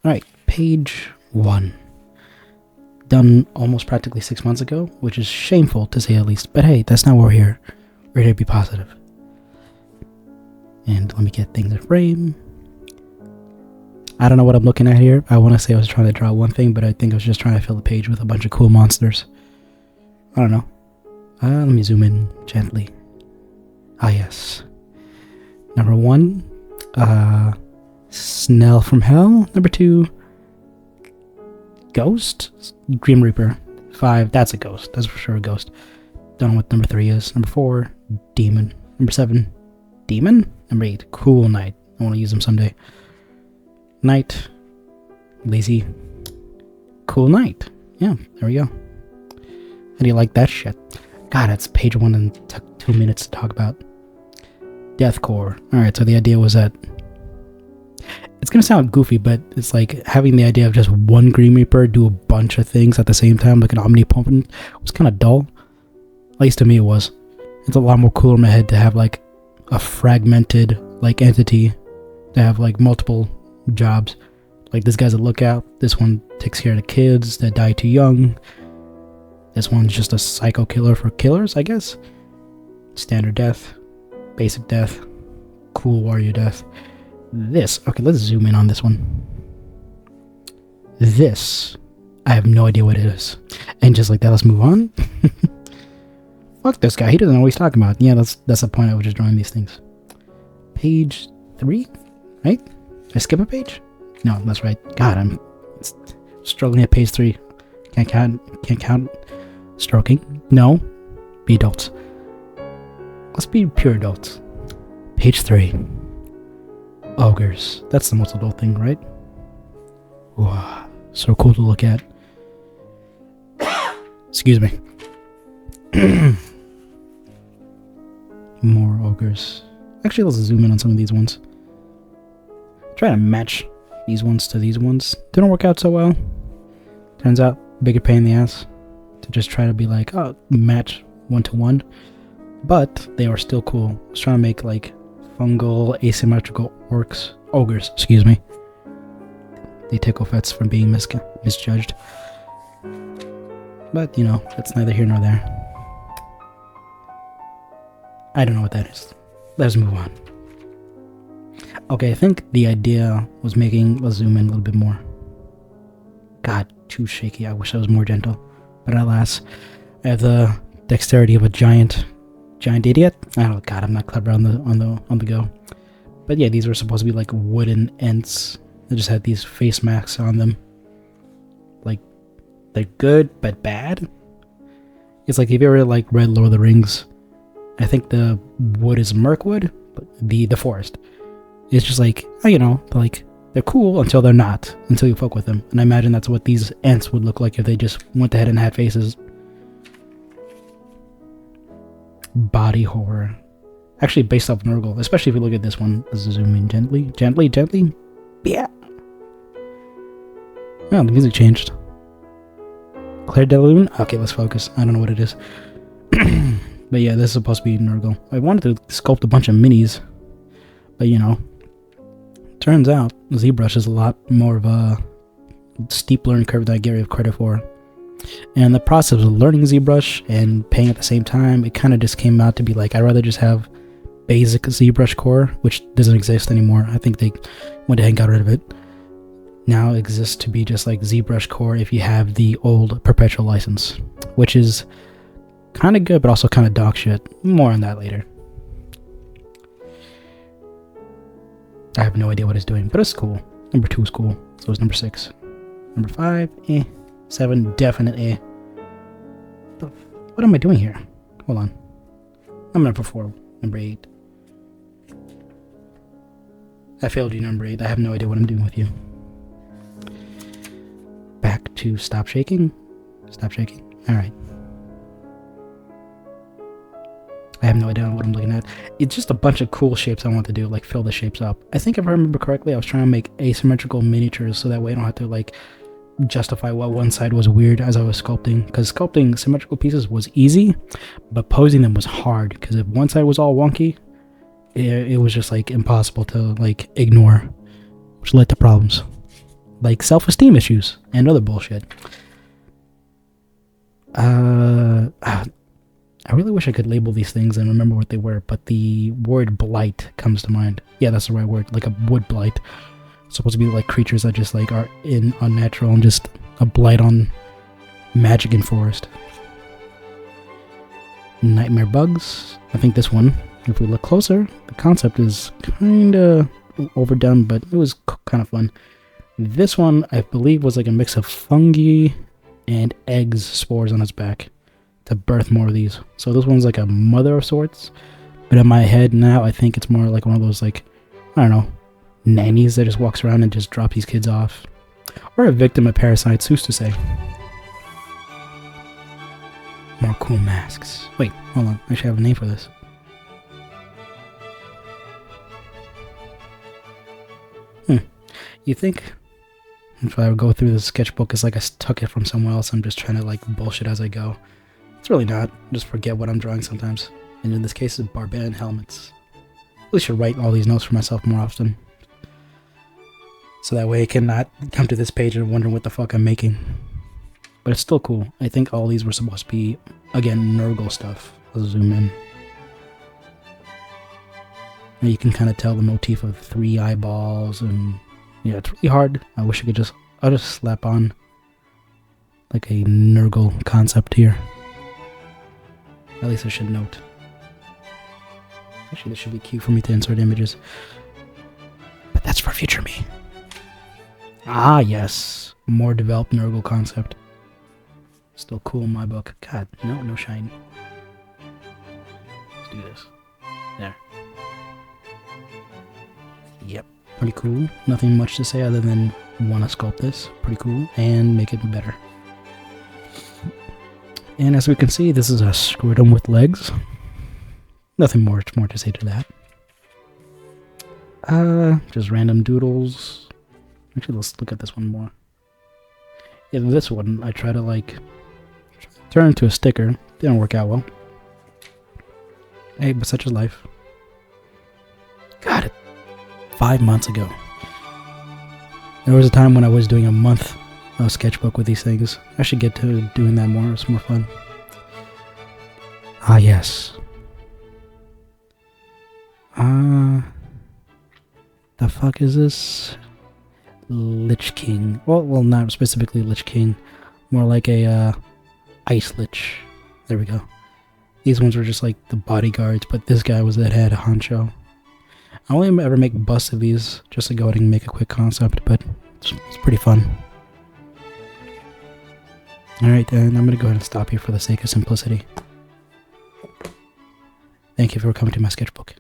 Alright, page 1. Done almost practically 6 months ago, which is shameful to say the least. But hey, that's not why we're here. We're here to be positive. And let me get things in frame. I don't know what I'm looking at here. I want to say I was trying to draw one thing, but I think I was just trying to fill the page with a bunch of cool monsters. I don't know. Let me zoom in gently. Ah, yes. Number 1, Snell from Hell. Number 2, Ghost? Grim Reaper. 5, that's a ghost. That's for sure a ghost. Don't know what number 3 is. Number 4, Demon. Number 7, Demon? Number 8, Cool Knight. I want to use them someday. Knight. Lazy. Cool Knight. Yeah, there we go. How do you like that shit? God, it's page 1 and took 2 minutes to talk about. Deathcore. Alright, so the idea was that it's gonna sound goofy, but it's like having the idea of just one Grim Reaper do a bunch of things at the same time, like an omnipotent, was kind of dull. At least to me it was. It's a lot more cool in my head to have like a fragmented like entity, to have like multiple jobs. Like this guy's a lookout, this one takes care of the kids that die too young, this one's just a psycho killer for killers, I guess. Standard death, basic death, cool warrior death. This, okay, let's zoom in on this one. This, I have no idea what it is. And just like that, let's move on. Fuck this guy, he doesn't know what he's talking about. Yeah, that's the point. I was just drawing these things. Page 3, right? Did I skip a page? No, that's right. God, I'm struggling at page 3. Can't count. Stroking. No. Be adults. Let's be pure adults. Page 3. Ogres. That's the most adult thing, right? Wow. So cool to look at. Excuse me. More ogres. Actually, let's zoom in on some of these ones. Try to match these ones to these ones. Didn't work out so well. Turns out, bigger pain in the ass to just try to be like, oh, match 1-to-1. But they are still cool. I was trying to make like fungal, asymmetrical ogres, excuse me. They tickle fets from being misjudged. But, you know, that's neither here nor there. I don't know what that is. Let's move on. Okay, I think the idea was making... Let's zoom in a little bit more. God, too shaky. I wish I was more gentle. But alas, I have the dexterity of a giant idiot. Oh God, I'm not clever on the go. But yeah, these were supposed to be like wooden ents. They just had these face masks on them. Like, they're good but bad. It's like if you ever like read Lord of the Rings, I think the wood is Mirkwood, but the forest. It's just like, you know, like they're cool until they're not, until you fuck with them. And I imagine that's what these ents would look like if they just went ahead and had faces. Body horror. Actually based off Nurgle, especially if you look at this one. Let's zoom in gently. Yeah. Oh, the music changed. Claire de Lune? Okay, let's focus. I don't know what it is. But yeah, this is supposed to be Nurgle. I wanted to sculpt a bunch of minis, but you know, turns out ZBrush is a lot more of a steep learning curve than I give credit for. And the process of learning ZBrush and paying at the same time, it kind of just came out to be like, I'd rather just have basic ZBrush core, which doesn't exist anymore. I think they went ahead and got rid of it. Now it exists to be just like ZBrush core if you have the old perpetual license, which is kind of good, but also kind of dog shit. More on that later. I have no idea what it's doing, but it's cool. Number 2 is cool, so it's number 6. Number 5, 7, definite eh. What am I doing here? Hold on. I'm number 4, number 8. I failed you, number 8. I have no idea what I'm doing with you. Back to stop shaking. Stop shaking. Alright. I have no idea what I'm looking at. It's just a bunch of cool shapes I want to do, like fill the shapes up. I think if I remember correctly, I was trying to make asymmetrical miniatures so that way I don't have to like justify why one side was weird as I was sculpting. Because sculpting symmetrical pieces was easy, but posing them was hard. Because if one side was all wonky, it was just like impossible to like ignore, which led to problems. like self-esteem issues and other bullshit. I really wish I could label these things and remember what they were, but the word blight comes to mind. Yeah, that's the right word, like a wood blight. It's supposed to be like creatures that just like are unnatural and just a blight on magic in forest. Nightmare bugs. I think this one, if we look closer, the concept is kinda overdone, but it was kind of fun. This one, I believe, was like a mix of fungi and eggs, spores on its back to birth more of these. So this one's like a mother of sorts, but in my head now, I think it's more like one of those, like, I don't know, nannies that just walks around and just drops these kids off. Or a victim of parasites, who's to say? More cool masks. Wait, hold on, I should have a name for this. You think if I would go through the sketchbook, it's like I took it from somewhere else, I'm just trying to like bullshit as I go. It's really not. Just forget what I'm drawing sometimes. And in this case, it's barbarian helmets. I really should write all these notes for myself more often. So that way I cannot come to this page and wonder what the fuck I'm making. But it's still cool. I think all these were supposed to be, again, Nurgle stuff. I'll zoom in. And you can kind of tell the motif of 3 eyeballs and... yeah, it's really hard. I wish I could just... I'll just slap on like a Nurgle concept here. At least I should note. Actually, this should be cute for me to insert images. But that's for future me. Ah, yes. More developed Nurgle concept. Still cool in my book. God, no shine. Let's do this. There. Yep. Pretty cool. Nothing much to say other than want to sculpt this. Pretty cool. And make it better. And as we can see, this is a scrotum with legs. Nothing much more to say to that. Just random doodles. Actually, let's look at this one more. Yeah, this one, I try to like turn into a sticker. Didn't work out well. Hey, but such is life. Got it. 5 months ago. There was a time when I was doing a month of sketchbook with these things. I should get to doing that more. It's more fun. Ah, yes. The fuck is this? Lich King. Well, not specifically Lich King. More like a, Ice Lich. There we go. These ones were just like the bodyguards, but this guy was the head honcho. I only ever make busts of these just to go ahead and make a quick concept, but it's pretty fun. Alright, then I'm going to go ahead and stop here for the sake of simplicity. Thank you for coming to my sketchbook.